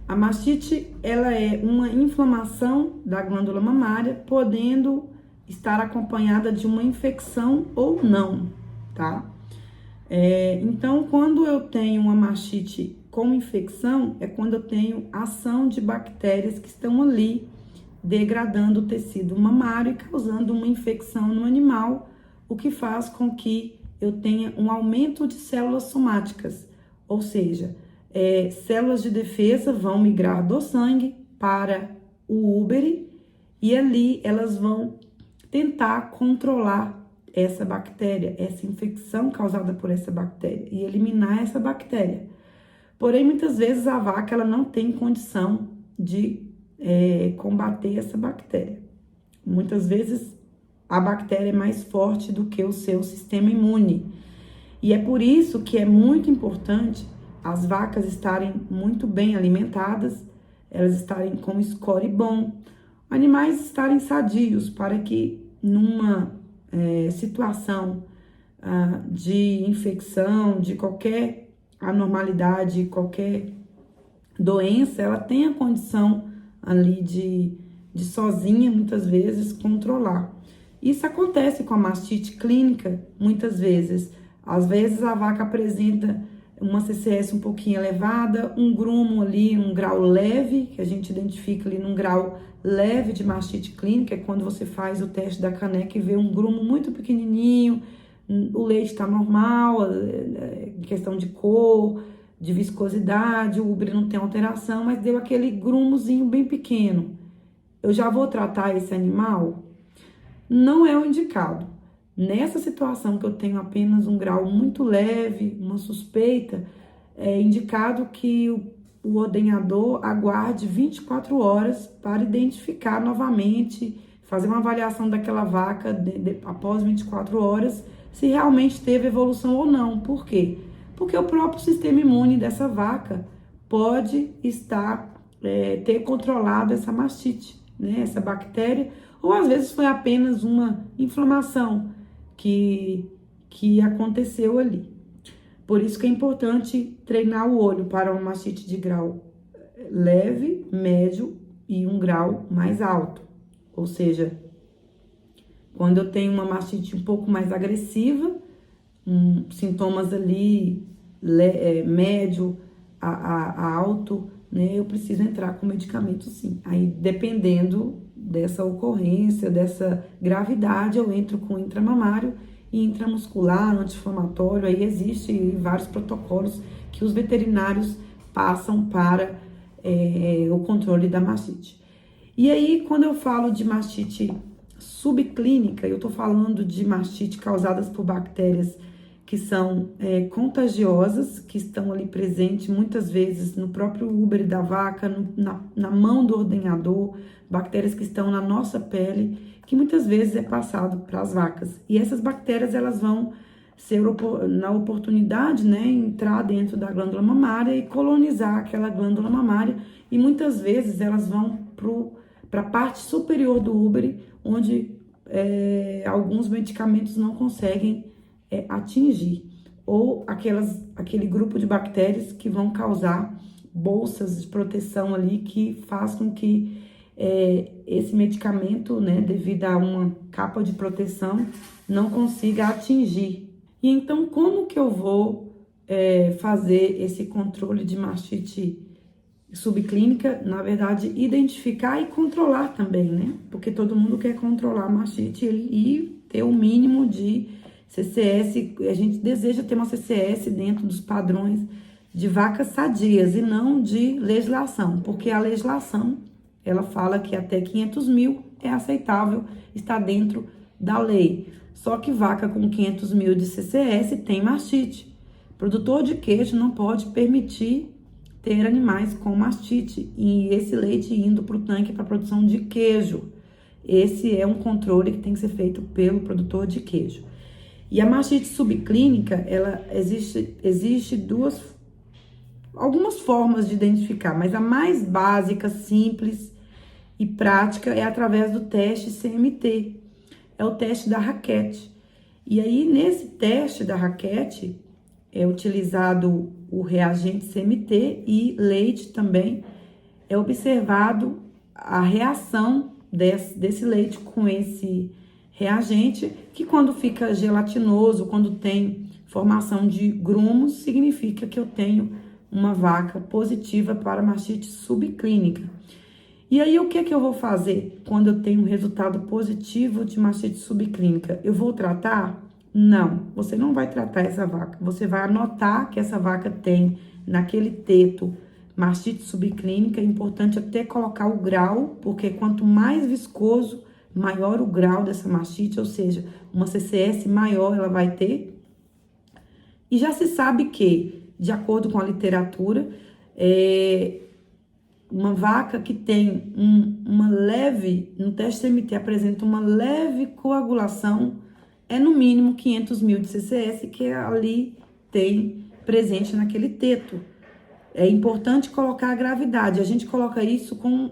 A mastite, ela é uma inflamação da glândula mamária, podendo estar acompanhada de uma infecção ou não, tá? Então, quando eu tenho uma mastite com infecção, é quando eu tenho ação de bactérias que estão ali degradando o tecido mamário e causando uma infecção no animal, o que faz com que eu tenha um aumento de células somáticas, ou seja, células de defesa vão migrar do sangue para o úbere e ali elas vão tentar controlar essa bactéria, essa infecção causada por essa bactéria e eliminar essa bactéria. Porém, muitas vezes a vaca ela não tem condição de combater essa bactéria. Muitas vezes a bactéria é mais forte do que o seu sistema imune. E é por isso que é muito importante as vacas estarem muito bem alimentadas, elas estarem com score bom, animais estarem sadios para que numa situação de infecção, de qualquer anormalidade, qualquer doença, ela tenha condição ali de sozinha, muitas vezes, controlar. Isso acontece com a mastite clínica, muitas vezes. Às vezes a vaca apresenta uma CCS um pouquinho elevada, um grumo ali, um grau leve, que a gente identifica ali num grau leve de mastite clínica, é quando você faz o teste da caneca e vê um grumo muito pequenininho, o leite está normal, questão de cor, de viscosidade, o úbere não tem alteração, mas deu aquele grumozinho bem pequeno. Eu já vou tratar esse animal? Não é o indicado. Nessa situação que eu tenho apenas um grau muito leve, uma suspeita, é indicado que o ordenhador aguarde 24 horas para identificar novamente, fazer uma avaliação daquela vaca após 24 horas, se realmente teve evolução ou não. Por quê? Porque o próprio sistema imune dessa vaca pode ter controlado essa mastite, né? Essa bactéria, ou às vezes foi apenas uma inflamação que aconteceu ali. Por isso que é importante treinar o olho para uma mastite de grau leve, médio e um grau mais alto. Ou seja, quando eu tenho uma mastite um pouco mais agressiva, sintomas ali médio a alto, né? Eu preciso entrar com medicamento sim. Aí, dependendo dessa ocorrência, dessa gravidade, eu entro com intramamário e intramuscular, anti-inflamatório. Aí existem vários protocolos que os veterinários passam para o controle da mastite. E aí, quando eu falo de mastite subclínica, eu tô falando de mastite causadas por bactérias que são contagiosas, que estão ali presentes muitas vezes no próprio úbere da vaca, na mão do ordenhador, bactérias que estão na nossa pele, que muitas vezes é passado para as vacas. E essas bactérias, elas vão ser, na oportunidade, né, entrar dentro da glândula mamária e colonizar aquela glândula mamária, e muitas vezes elas vão para a parte superior do úbere, onde alguns medicamentos não conseguem atingir, ou aquele grupo de bactérias que vão causar bolsas de proteção ali, que faz com que esse medicamento, né, devido a uma capa de proteção, não consiga atingir. E então, como que eu vou fazer esse controle de mastite subclínica? Na verdade, identificar e controlar também, né? Porque todo mundo quer controlar a mastite e ter o mínimo de CCS. A gente deseja ter uma CCS dentro dos padrões de vacas sadias e não de legislação, porque a legislação, ela fala que até 500 mil é aceitável, está dentro da lei. Só que vaca com 500 mil de CCS tem mastite. Produtor de queijo não pode permitir ter animais com mastite e esse leite indo para o tanque para produção de queijo. Esse é um controle que tem que ser feito pelo produtor de queijo. E a mastite subclínica, ela existe algumas formas de identificar, mas a mais básica, simples e prática é através do teste CMT. É o teste da raquete. E aí, nesse teste da raquete, é utilizado o reagente CMT e leite também, é observado a reação desse leite com esse reagente, que quando fica gelatinoso, quando tem formação de grumos, significa que eu tenho uma vaca positiva para mastite subclínica. E aí, o que eu vou fazer quando eu tenho um resultado positivo de mastite subclínica? Eu vou tratar? Não, você não vai tratar essa vaca. Você vai anotar que essa vaca tem naquele teto mastite subclínica. É importante até colocar o grau, porque quanto mais viscoso, maior o grau dessa mastite, ou seja, uma CCS maior ela vai ter. E já se sabe que, de acordo com a literatura, uma vaca que tem uma leve, no teste CMT apresenta uma leve coagulação, é no mínimo 500 mil de CCS que ali tem presente naquele teto. É importante colocar a gravidade, a gente coloca isso com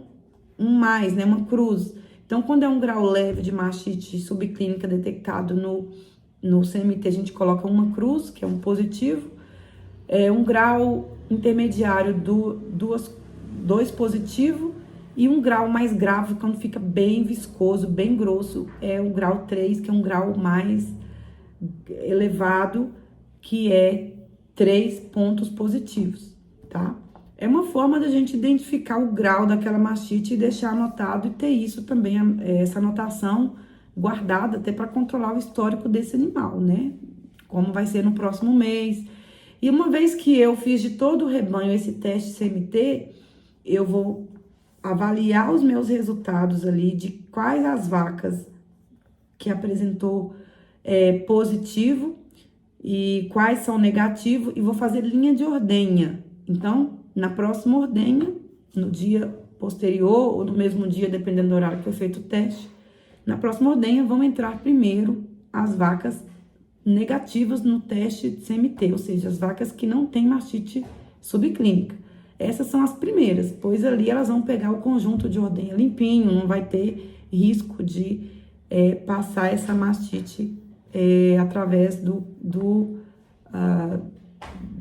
um mais, né, uma cruz. Então, quando é um grau leve de mastite subclínica detectado no CMT, a gente coloca uma cruz, que é um positivo, um grau intermediário, dois positivo, e um grau mais grave, quando fica bem viscoso, bem grosso, é o grau 3, que é um grau mais elevado, que é 3 pontos positivos, tá? É uma forma da gente identificar o grau daquela mastite e deixar anotado, e ter isso também, essa anotação guardada, até para controlar o histórico desse animal, né? Como vai ser no próximo mês. E uma vez que eu fiz de todo o rebanho esse teste CMT, eu vou avaliar os meus resultados ali de quais as vacas que apresentou positivo e quais são negativo, e vou fazer linha de ordenha. Então, na próxima ordenha, no dia posterior ou no mesmo dia, dependendo do horário que foi feito o teste, na próxima ordenha vão entrar primeiro as vacas negativas no teste de CMT, ou seja, as vacas que não têm mastite subclínica. Essas são as primeiras, pois ali elas vão pegar o conjunto de ordenha limpinho, não vai ter risco de passar essa mastite através do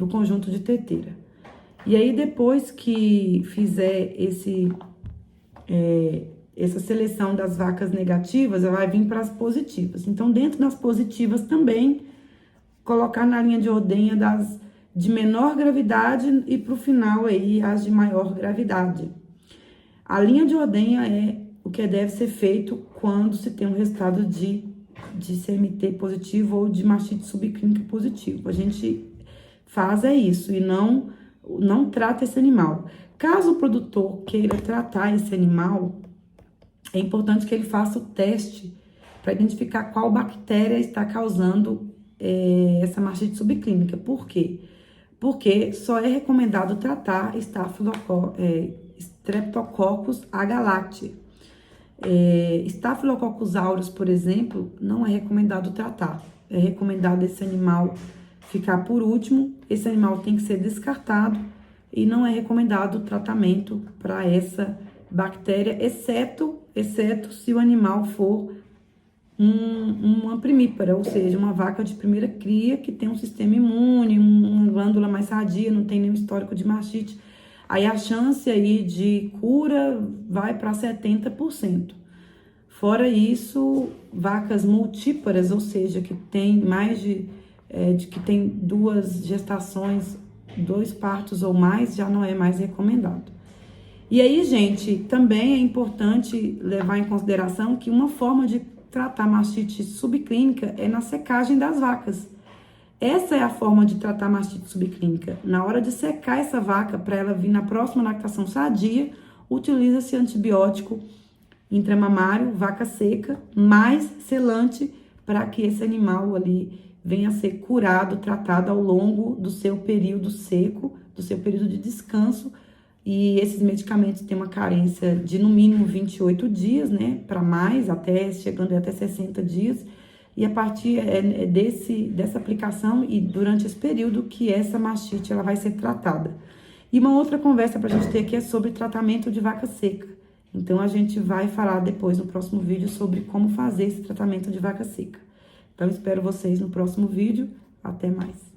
conjunto de teteira. E aí, depois que fizer essa seleção das vacas negativas, ela vai vir para as positivas. Então, dentro das positivas também, colocar na linha de ordenha das de menor gravidade e para o final aí as de maior gravidade. A linha de ordenha é o que deve ser feito quando se tem um resultado de CMT positivo ou de mastite subclínica positivo. A gente faz isso e não trata esse animal. Caso o produtor queira tratar esse animal, é importante que ele faça o teste para identificar qual bactéria está causando essa mastite subclínica. Por quê? Porque só é recomendado tratar Streptococcus agalactiae. Staphylococcus aureus, por exemplo, não é recomendado tratar. É recomendado esse animal ficar por último. Esse animal tem que ser descartado e não é recomendado o tratamento para essa bactéria, exceto se o animal for uma primípara, ou seja, uma vaca de primeira cria que tem um sistema imune, uma glândula mais sadia, não tem nenhum histórico de mastite. Aí a chance aí de cura vai para 70%. Fora isso, vacas multíparas, ou seja, que tem que tem 2 gestações, 2 partos ou mais, já não é mais recomendado. E aí, gente, também é importante levar em consideração que uma forma de tratar mastite subclínica é na secagem das vacas. Essa é a forma de tratar mastite subclínica. Na hora de secar essa vaca, para ela vir na próxima lactação sadia, utiliza-se antibiótico intramamário, vaca seca, mais selante, para que esse animal ali venha a ser curado, tratado ao longo do seu período seco, do seu período de descanso. E esses medicamentos têm uma carência de no mínimo 28 dias, né, para mais, chegando até 60 dias. E a partir dessa aplicação e durante esse período que essa mastite ela vai ser tratada. E uma outra conversa para a gente ter aqui é sobre tratamento de vaca seca. Então, a gente vai falar depois no próximo vídeo sobre como fazer esse tratamento de vaca seca. Então, espero vocês no próximo vídeo. Até mais.